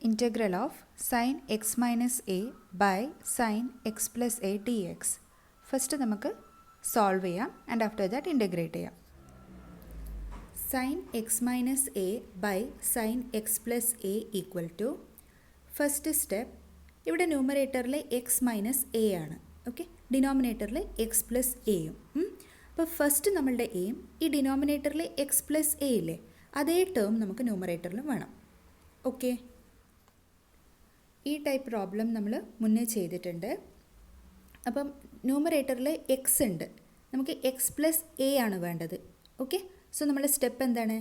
integral of sin x minus a by sin x plus a dx. First നമുക്ക് solve ചെയ്യാം and after that integrate ചെയ്യാം. sin x minus a by sin x plus a equal to first step ഇവിടെ ന്യൂമറേറ്ററിൽ x minus a ആണ്. Okay, ഡിനോമിനേറ്ററിൽ x plus എയും. അപ്പോൾ first നമ്മളുടെ എയും ഈ ഡിനോമിനേറ്ററിൽ എക്സ് പ്ലസ് എ ഇല്ലേ അതേ ടേം നമുക്ക് ന്യൂമറേറ്ററിലും വേണം. ഓക്കെ, ഈ ടൈപ്പ് പ്രോബ്ലം നമ്മൾ മുന്നേ ചെയ്തിട്ടുണ്ട്. അപ്പം ന്യൂമറേറ്ററിൽ എക്സ് ഉണ്ട്, നമുക്ക് എക്സ് പ്ലസ് എ ആണ് വേണ്ടത്. ഓക്കെ, സോ നമ്മുടെ സ്റ്റെപ്പ് എന്താണ്?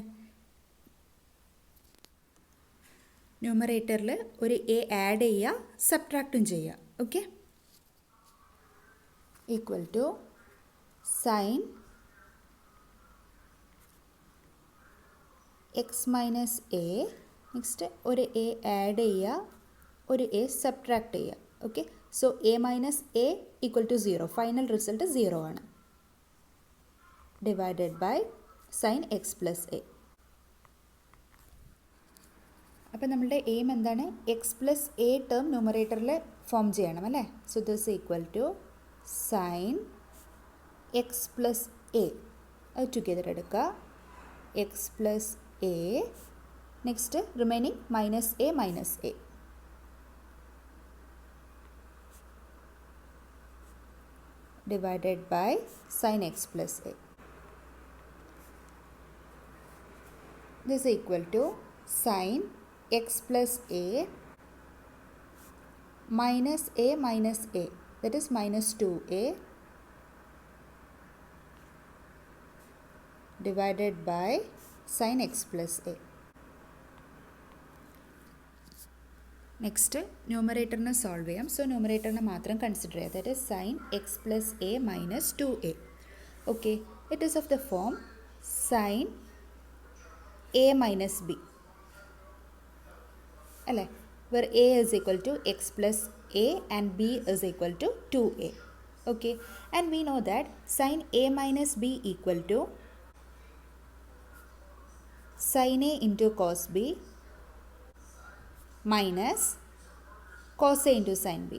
ന്യൂമറേറ്ററിൽ ഒരു എ ആഡ് ചെയ്യുക, സബ്ട്രാക്റ്റും ചെയ്യുക. Okay, equal to sine x minus a, next ഒരു എ ആഡ് ചെയ്യുക, ഒരു എ സബ്ട്രാക്ട് ചെയ്യുക. Okay, so a minus a equal to 0, final result 0 ആണ്. Divided by sine x plus a. അപ്പോൾ നമ്മളുടെ എയിം എന്താണ്? എക്സ് പ്ലസ് എ ടേം ന്യൂമറേറ്ററിൽ form ചെയ്യണം അല്ലേ. So this equal to sine x plus a, അത് together എടുക്കുക, x plus a, next remaining minus a divided by sin x plus a. This is equal to sin x plus a minus a, that is minus 2a, divided by sin x plus a. Next ന്യൂമറേറ്ററിനെ solve ചെയ്യാം. So ന്യൂമറേറ്ററിനെ മാത്രം consider ചെയ്യുക, that is sine x plus a minus 2a. Okay, it is of the form sine a minus b അല്ലേ, where a is equal to x plus a and b is equal to 2a. Okay, and we know that sine a minus b equal to sine a into cos b minus cos A into sin B.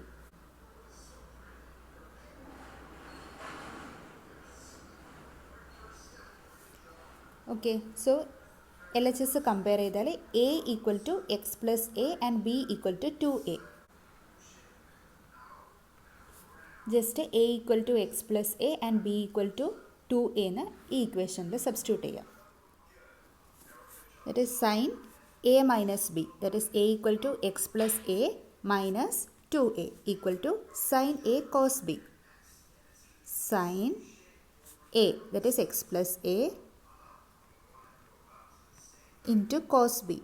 Okay, so LHS compare ചെയ്താൽ A equal to x plus A and B equal to 2A. Just A equal to x plus A and B equal to 2A എന്ന് ഈ ഇക്വേഷനിൽ substitute ചെയ്യാം. That is sin a minus b, that is a equal to x plus a minus 2a equal to sin a cos b. Sin a, that is x plus a into cos b.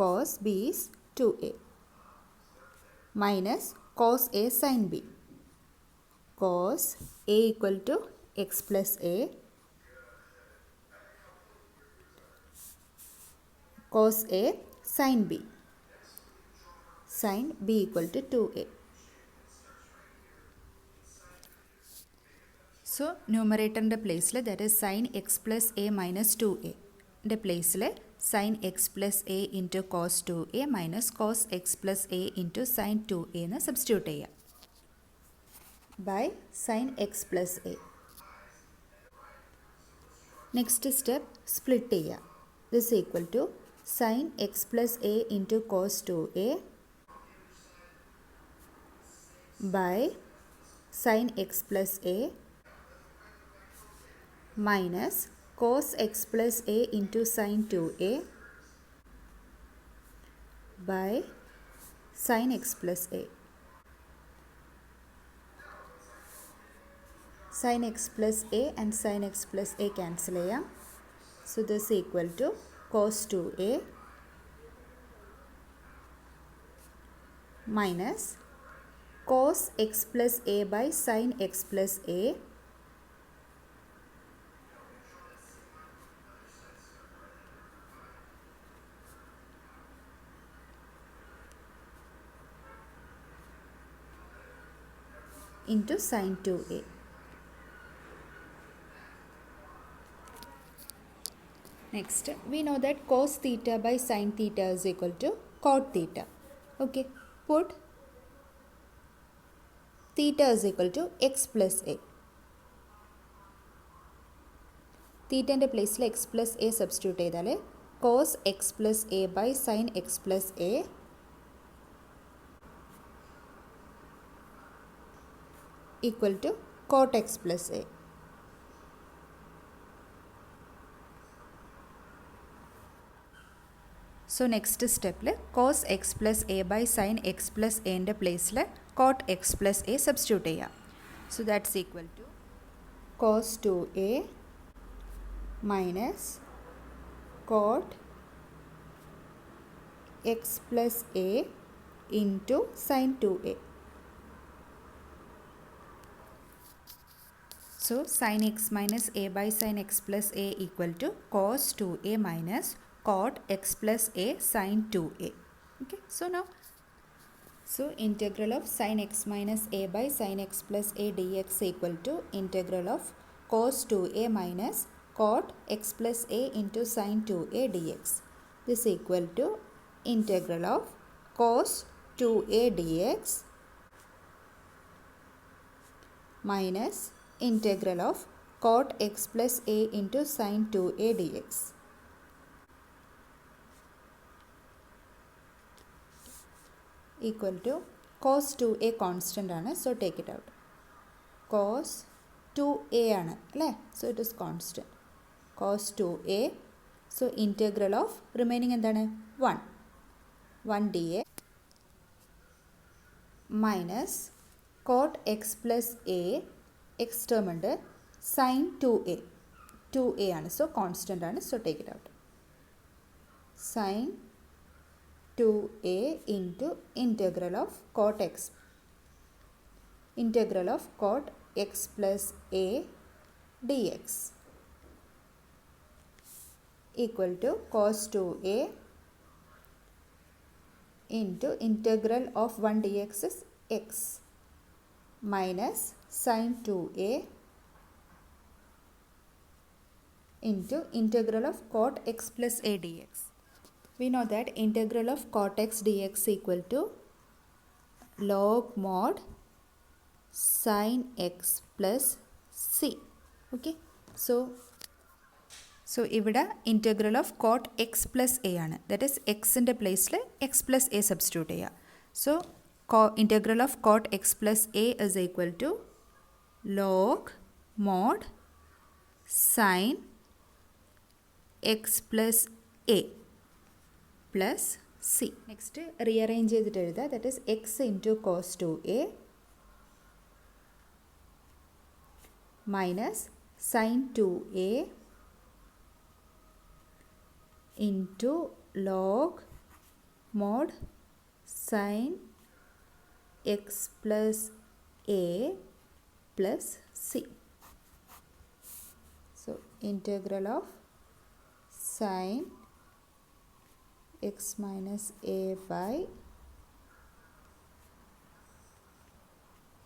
Cos b is 2a minus cos a sin b. Cos a equal to x plus a cos A sin B. Sin B equal to 2A. So ന്യൂമറേറ്ററിൻ്റെ പ്ലേസിൽ that is sine x plus a minus 2a ൻ്റെ പ്ലേസിൽ sine x plus a into cos 2a minus cos x plus a into sine 2a എന്ന് substitute ചെയ്യുക by sine x plus a. Next step split ചെയ്യുക. This equal to sin x plus a into cos 2a by sin x plus a minus cos x plus a into sin 2a by sin x plus a. Sin x plus a and sin x plus a cancel ചെയ്യാം. So this is equal to cos 2a minus cos x plus a by sin x plus a into sin 2a. Next, we know that cos theta by sin theta is equal to cot theta. Okay, put theta is equal to x plus a. തീറ്റൻ്റെ പ്ലേസിൽ x plus a substitute ചെയ്താൽ cos x plus a by sine x plus a equal to cot x plus a. So next സ്റ്റെപ്പിൽ cos x plus a by sine x plus എൻ്റെ പ്ലേസിൽ cot x plus a substitute ചെയ്യാം. So that's equal to cos 2a minus cot x plus a into sin 2a. So sin x minus a by sin x plus a equal to cos 2a minus cot x plus a sin 2a. Okay, so integral of sin x minus a by sin x plus a dx equal to integral of cos 2a minus cot x plus a into sin 2a dx. This equal to integral of cos 2a dx minus integral of cot x plus a into sin 2a dx. Equal to cos 2a constant ആണ്, so take it out. Cos 2a ആണ് അല്ലേ, so it is constant. Cos 2a, so integral of remaining എന്താണ് 1 dA minus cot x plus a x term ഉണ്ട് sin 2a ആണ്, so constant ആണ്, so take it out. Sin 2a into integral of cot x plus a dx equal to cos 2a into integral of 1 dx is x minus sin 2a into integral of cot x plus a dx. We know that integral of cot x dx equal to log mod sin x plus c. Okay, so ഇവിടെ integral of cot x plus a ആണ്, that is എക്സിൻ്റെ പ്ലേസിൽ x plus a substitute ചെയ്യുക. So integral of cot x plus a is equal to log mod sine x plus a plus c. Next rearrange ചെയ്തിട്ട് എഴുതുക, that is x into cos 2a minus sin 2a into log mod sin x plus a plus c. So integral of sin x minus a by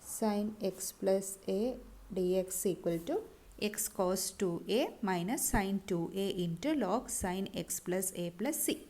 sin x plus a dx equal to x cos 2a minus sin 2a into log sin x plus a plus c.